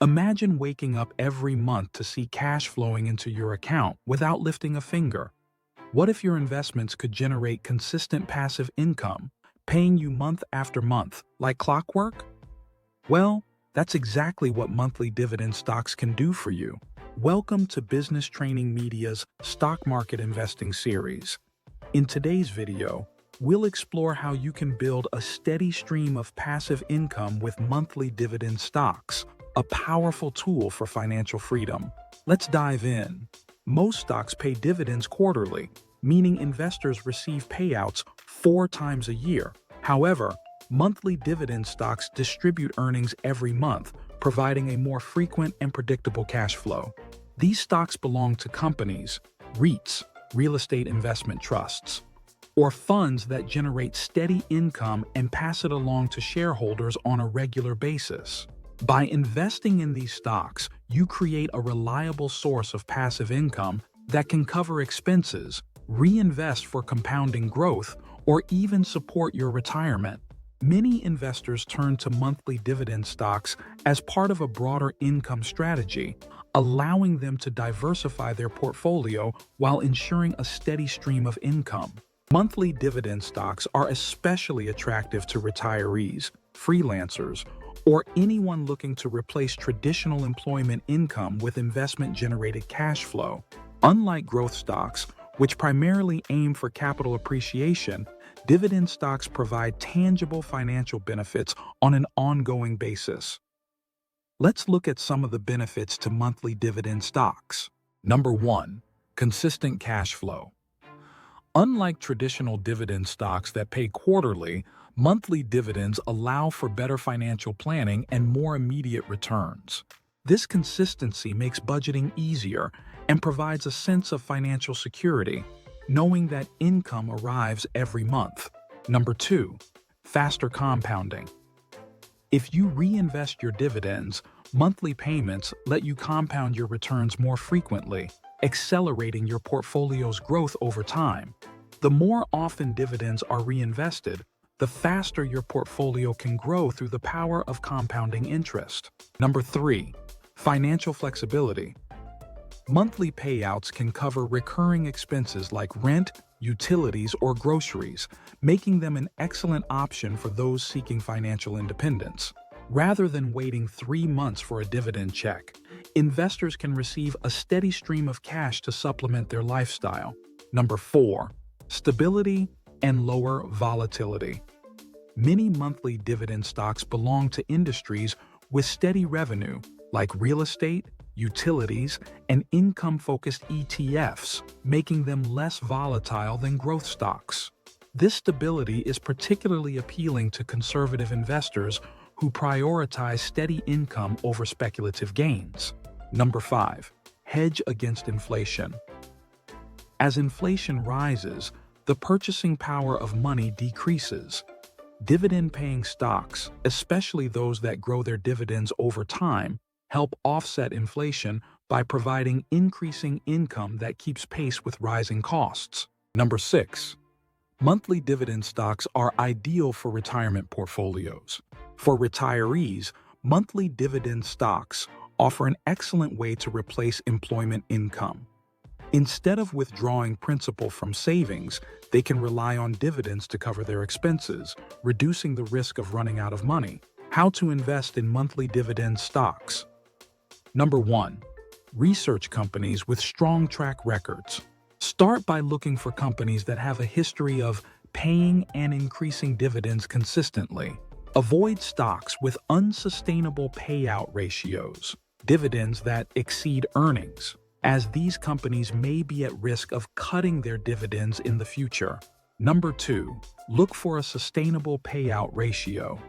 Imagine waking up every month to see cash flowing into your account without lifting a finger. What if your investments could generate consistent passive income, paying you month after month, like clockwork? Well, that's exactly what monthly dividend stocks can do for you. Welcome to Business Training Media's Stock Market Investing series. In today's video, we'll explore how you can build a steady stream of passive income with monthly dividend stocks, a powerful tool for financial freedom. Let's dive in. Most stocks pay dividends quarterly, meaning investors receive payouts 4 times a year. However, monthly dividend stocks distribute earnings every month, providing a more frequent and predictable cash flow. These stocks belong to companies, REITs, real estate investment trusts, or funds that generate steady income and pass it along to shareholders on a regular basis. By investing in these stocks, you create a reliable source of passive income that can cover expenses, reinvest for compounding growth, or even support your retirement. Many investors turn to monthly dividend stocks as part of a broader income strategy, allowing them to diversify their portfolio while ensuring a steady stream of income. Monthly dividend stocks are especially attractive to retirees, freelancers, or anyone looking to replace traditional employment income with investment-generated cash flow. Unlike growth stocks, which primarily aim for capital appreciation, dividend stocks provide tangible financial benefits on an ongoing basis. Let's look at some of the benefits to monthly dividend stocks. Number 1. Consistent cash flow. Unlike traditional dividend stocks that pay quarterly, monthly dividends allow for better financial planning and more immediate returns. This consistency makes budgeting easier and provides a sense of financial security, knowing that income arrives every month. Number 2. Faster compounding. If you reinvest your dividends, monthly payments let you compound your returns more frequently, accelerating your portfolio's growth over time. The more often dividends are reinvested, the faster your portfolio can grow through the power of compounding interest. Number 3. Financial flexibility. Monthly payouts can cover recurring expenses like rent, utilities, or groceries, making them an excellent option for those seeking financial independence. Rather than waiting 3 months for a dividend check, investors can receive a steady stream of cash to supplement their lifestyle. Number 4. Stability and lower volatility. Many monthly dividend stocks belong to industries with steady revenue, like real estate, utilities, and income-focused ETFs, making them less volatile than growth stocks. This stability is particularly appealing to conservative investors who prioritize steady income over speculative gains. Number 5. Hedge against inflation. As inflation rises, the purchasing power of money decreases. Dividend-paying stocks, especially those that grow their dividends over time, help offset inflation by providing increasing income that keeps pace with rising costs. Number 6. Monthly dividend stocks are ideal for retirement portfolios. For retirees, monthly dividend stocks offer an excellent way to replace employment income. Instead of withdrawing principal from savings, they can rely on dividends to cover their expenses, reducing the risk of running out of money. How to invest in monthly dividend stocks. Number 1. Research companies with strong track records. Start by looking for companies that have a history of paying and increasing dividends consistently. Avoid stocks with unsustainable payout ratios, dividends that exceed earnings, as these companies may be at risk of cutting their dividends in the future. Number 2. Look for a sustainable payout ratio.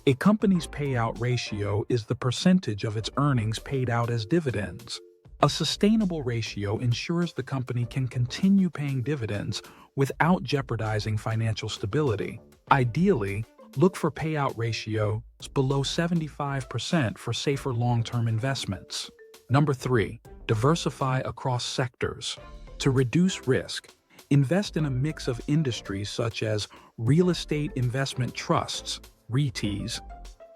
A company's payout ratio is the percentage of its earnings paid out as dividends. A sustainable ratio ensures the company can continue paying dividends without jeopardizing financial stability. Ideally, look for payout ratios below 75% for safer long-term investments. Number 3. Diversify across sectors. To reduce risk, invest in a mix of industries such as real estate investment trusts, REITs,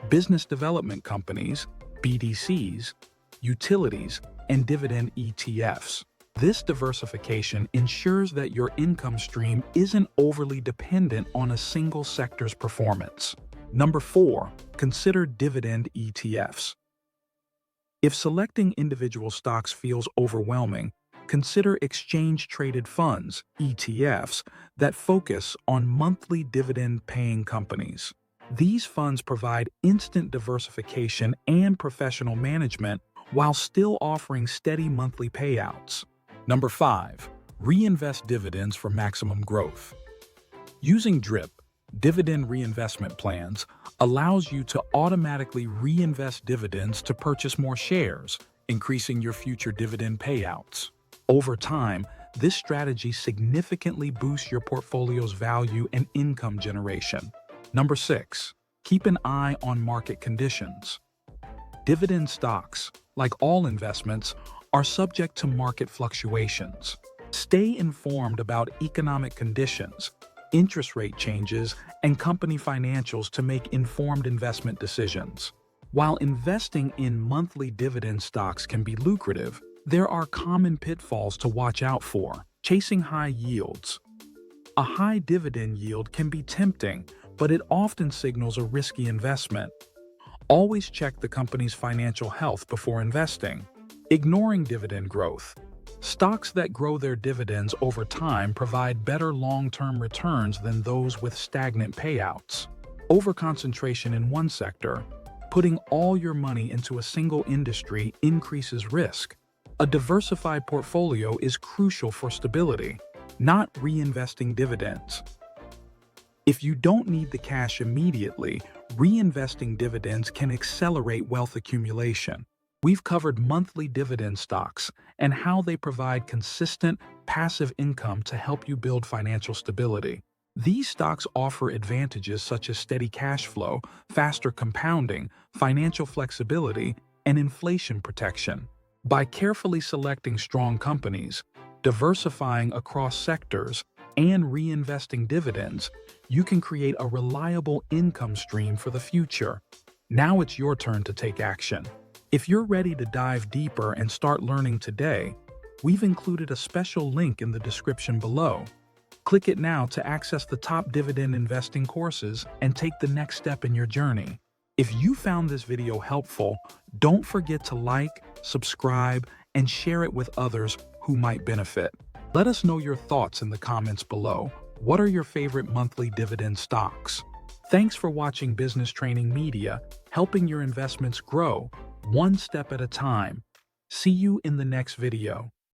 business development companies, BDCs, utilities, and dividend ETFs. This diversification ensures that your income stream isn't overly dependent on a single sector's performance. Number 4, consider dividend ETFs. If selecting individual stocks feels overwhelming, consider exchange-traded funds, ETFs, that focus on monthly dividend-paying companies. These funds provide instant diversification and professional management while still offering steady monthly payouts. Number 5, reinvest dividends for maximum growth. Using DRIP, dividend reinvestment plans, allows you to automatically reinvest dividends to purchase more shares, increasing your future dividend payouts. Over time, this strategy significantly boosts your portfolio's value and income generation. Number 6, keep an eye on market conditions. Dividend stocks, like all investments, are subject to market fluctuations. Stay informed about economic conditions, interest rate changes, and company financials to make informed investment decisions. While investing in monthly dividend stocks can be lucrative, there are common pitfalls to watch out for. Chasing high yields. A high dividend yield can be tempting, but it often signals a risky investment. Always check the company's financial health before investing. Ignoring dividend growth. Stocks that grow their dividends over time provide better long-term returns than those with stagnant payouts. Overconcentration in one sector. Putting all your money into a single industry increases risk. A diversified portfolio is crucial for stability, not reinvesting dividends. If you don't need the cash immediately, reinvesting dividends can accelerate wealth accumulation. We've covered monthly dividend stocks and how they provide consistent, passive income to help you build financial stability. These stocks offer advantages such as steady cash flow, faster compounding, financial flexibility, and inflation protection. By carefully selecting strong companies, diversifying across sectors, and reinvesting dividends, you can create a reliable income stream for the future. Now it's your turn to take action. If you're ready to dive deeper and start learning today, we've included a special link in the description below. Click it now to access the top dividend investing courses and take the next step in your journey. If you found this video helpful, don't forget to like, subscribe, and share it with others who might benefit. Let us know your thoughts in the comments below. What are your favorite monthly dividend stocks? Thanks for watching Business Training Media, helping your investments grow one step at a time. See you in the next video.